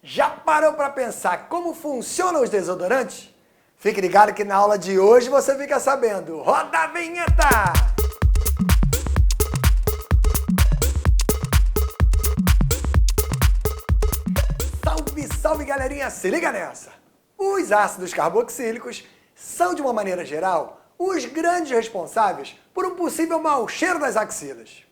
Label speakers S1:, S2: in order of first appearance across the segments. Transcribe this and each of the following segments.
S1: Já parou para pensar como funcionam os desodorantes? Fique ligado que na aula de hoje você fica sabendo. Roda a vinheta! Salve, salve galerinha, se liga nessa! Os ácidos carboxílicos são, de uma maneira geral, os grandes responsáveis por um possível mau cheiro das axilas.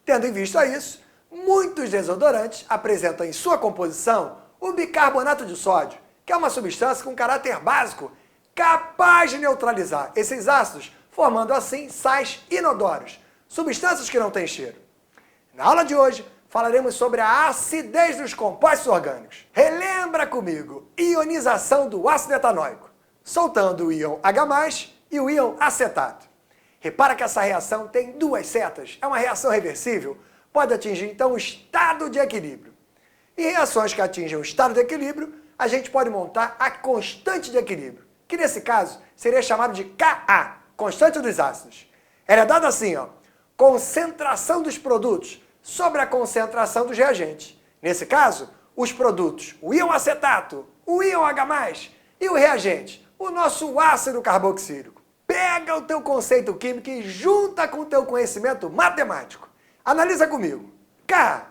S1: Tendo em vista isso, muitos desodorantes apresentam em sua composição o bicarbonato de sódio, que é uma substância com caráter básico, capaz de neutralizar esses ácidos, formando assim sais inodoros, substâncias que não têm cheiro. Na aula de hoje, falaremos sobre a acidez dos compostos orgânicos. Relembra comigo, ionização do ácido etanóico, soltando o íon H+, e o íon acetato. Repara que essa reação tem duas setas, é uma reação reversível, pode atingir então o estado de equilíbrio. Em reações que atingem o estado de equilíbrio, a gente pode montar a constante de equilíbrio, que nesse caso seria chamado de Ka, constante dos ácidos. Ela é dada assim, concentração dos produtos sobre a concentração dos reagentes. Nesse caso, os produtos, o íon acetato, o íon H+, e o reagente, o nosso ácido carboxílico. Pega o teu conceito químico e junta com o teu conhecimento matemático. Analisa comigo. K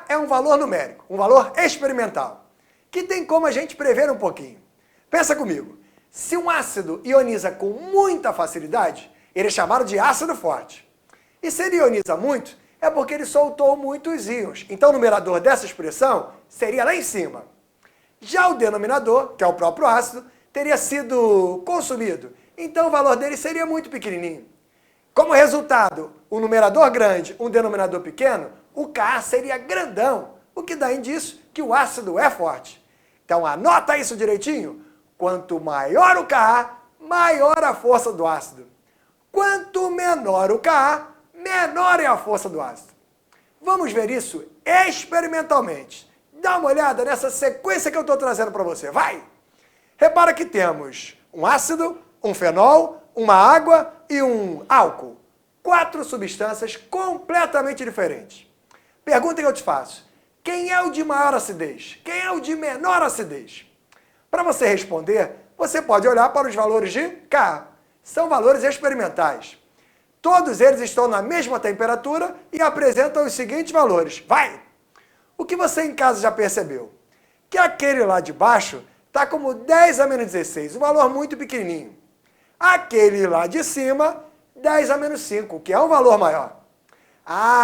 S1: é um valor numérico, um valor experimental, que tem como a gente prever um pouquinho. Pensa comigo. Se um ácido ioniza com muita facilidade, ele é chamado de ácido forte. E se ele ioniza muito, é porque ele soltou muitos íons. Então o numerador dessa expressão seria lá em cima. Já o denominador, que é o próprio ácido, teria sido consumido. Então o valor dele seria muito pequenininho. Como resultado, um numerador grande, um denominador pequeno, o Ka seria grandão, o que dá indício que o ácido é forte. Então anota isso direitinho. Quanto maior o Ka, maior a força do ácido. Quanto menor o Ka, menor é a força do ácido. Vamos ver isso experimentalmente. Dá uma olhada nessa sequência que eu estou trazendo para você. Vai! Repara que temos um ácido, um fenol, uma água e um álcool. 4 substâncias completamente diferentes. Pergunta que eu te faço. Quem é o de maior acidez? Quem é o de menor acidez? Para você responder, você pode olhar para os valores de Ka. São valores experimentais. Todos eles estão na mesma temperatura e apresentam os seguintes valores. Vai! O que você em casa já percebeu? Que aquele lá de baixo está como 10 a menos 16, um valor muito pequenininho. Aquele lá de cima, 10 a menos 5, que é um valor maior.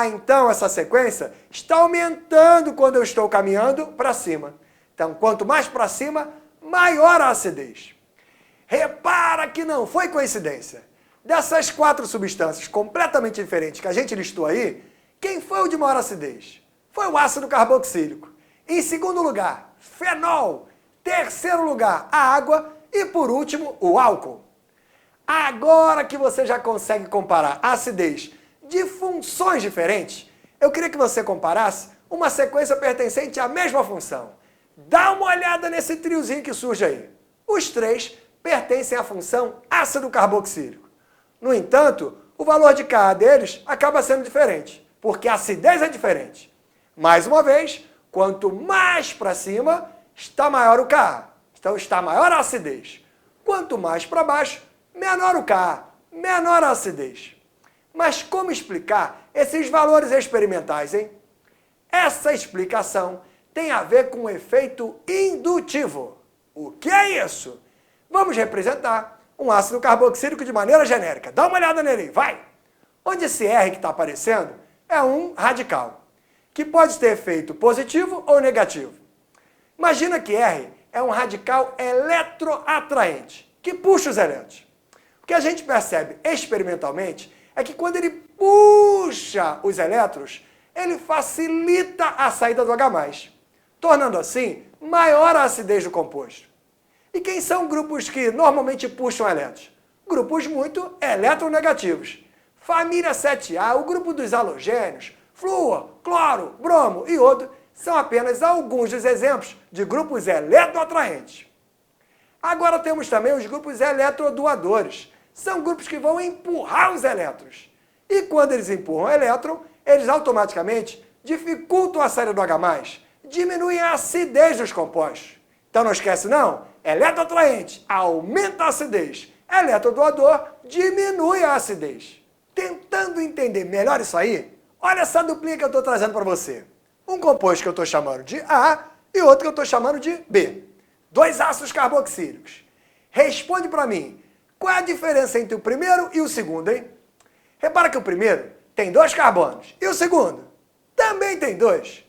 S1: Então essa sequência está aumentando quando eu estou caminhando para cima. Então, quanto mais para cima, maior a acidez. Repara que não foi coincidência. Dessas 4 substâncias completamente diferentes que a gente listou aí, quem foi o de maior acidez? Foi o ácido carboxílico. Em segundo lugar, fenol. Terceiro lugar, a água. E por último, o álcool. Agora que você já consegue comparar a acidez de funções diferentes, eu queria que você comparasse uma sequência pertencente à mesma função. Dá uma olhada nesse triozinho que surge aí. Os 3 pertencem à função ácido carboxílico. No entanto, o valor de Ka deles acaba sendo diferente, porque a acidez é diferente. Mais uma vez, quanto mais para cima, está maior o Ka. Então está maior a acidez. Quanto mais para baixo, menor o Ka, menor a acidez. Mas como explicar esses valores experimentais, hein? Essa explicação tem a ver com o efeito indutivo. O que é isso? Vamos representar um ácido carboxílico de maneira genérica. Dá uma olhada nele aí, vai! Onde esse R que está aparecendo é um radical, que pode ter efeito positivo ou negativo. Imagina que R é um radical eletroatraente, que puxa os elétrons. O que a gente percebe experimentalmente é que quando ele puxa os elétrons, ele facilita a saída do H+, tornando assim maior a acidez do composto. E quem são grupos que normalmente puxam elétrons? Grupos muito eletronegativos. Família 7A, o grupo dos halogênios, flúor, cloro, bromo e iodo, são apenas alguns dos exemplos de grupos eletroatraentes. Agora temos também os grupos eletrodoadores. São grupos que vão empurrar os elétrons. E quando eles empurram o elétron, eles automaticamente dificultam a saída do H+, diminuem a acidez dos compostos. Então não esquece não, eletroatraente aumenta a acidez, eletrodoador diminui a acidez. Tentando entender melhor isso aí, olha essa duplinha que eu estou trazendo para você. Um composto que eu estou chamando de A e outro que eu estou chamando de B. Dois ácidos carboxílicos. Responde para mim, qual é a diferença entre o primeiro e o segundo, hein? Repara que o primeiro tem 2 carbonos e o segundo também tem 2.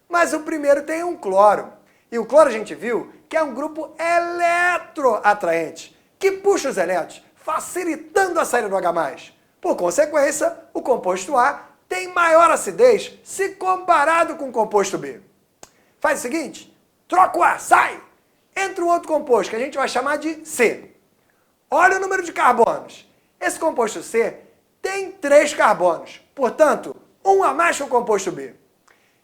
S1: Mas o primeiro tem um cloro. E o cloro a gente viu que é um grupo eletroatraente, que puxa os elétrons, facilitando a saída do H+. Por consequência, o composto A tem maior acidez se comparado com o composto B. Faz o seguinte, troca o A, sai! Entra um outro composto que a gente vai chamar de C. Olha o número de carbonos. Esse composto C tem 3 carbonos, portanto, um a mais que o composto B.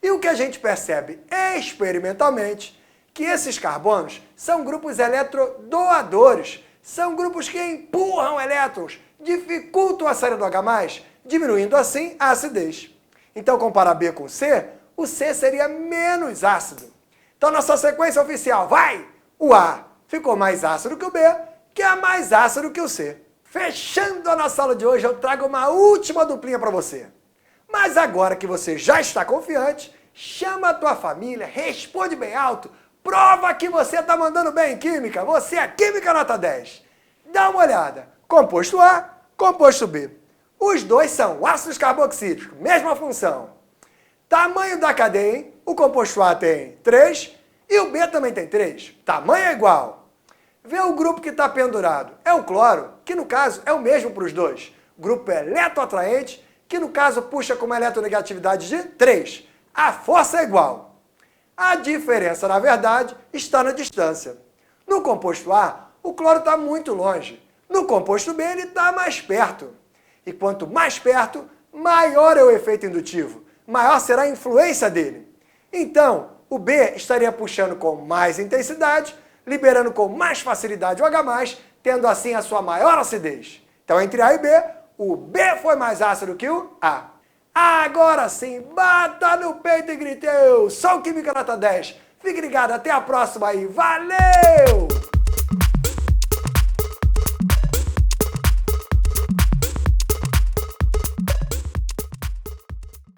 S1: E o que a gente percebe experimentalmente, que esses carbonos são grupos eletrodoadores, são grupos que empurram elétrons, dificultam a saída do H+, diminuindo assim a acidez. Então, comparar B com C, o C seria menos ácido. Então, nossa sequência oficial vai! O A ficou mais ácido que o B, que é mais ácido que o C. Fechando a nossa aula de hoje, eu trago uma última duplinha para você. Mas agora que você já está confiante, chama a tua família, responde bem alto, prova que você está mandando bem em química, você é química nota 10. Dá uma olhada, composto A, composto B. Os dois são ácidos carboxílicos, mesma função. Tamanho da cadeia, hein? O composto A tem 3 e o B também tem 3. Tamanho é igual. Vê o grupo que está pendurado. É o cloro, que no caso é o mesmo para os dois. Grupo eletroatraente, que no caso puxa com uma eletronegatividade de 3. A força é igual. A diferença, na verdade, está na distância. No composto A, o cloro está muito longe. No composto B, ele está mais perto. E quanto mais perto, maior é o efeito indutivo. Maior será a influência dele. Então, o B estaria puxando com mais intensidade, liberando com mais facilidade o H+, tendo assim a sua maior acidez. Então, entre A e B, o B foi mais ácido que o A. Agora sim, bata no peito e grite, eu sou o Química Nota 10. Fique ligado, até a próxima aí. Valeu!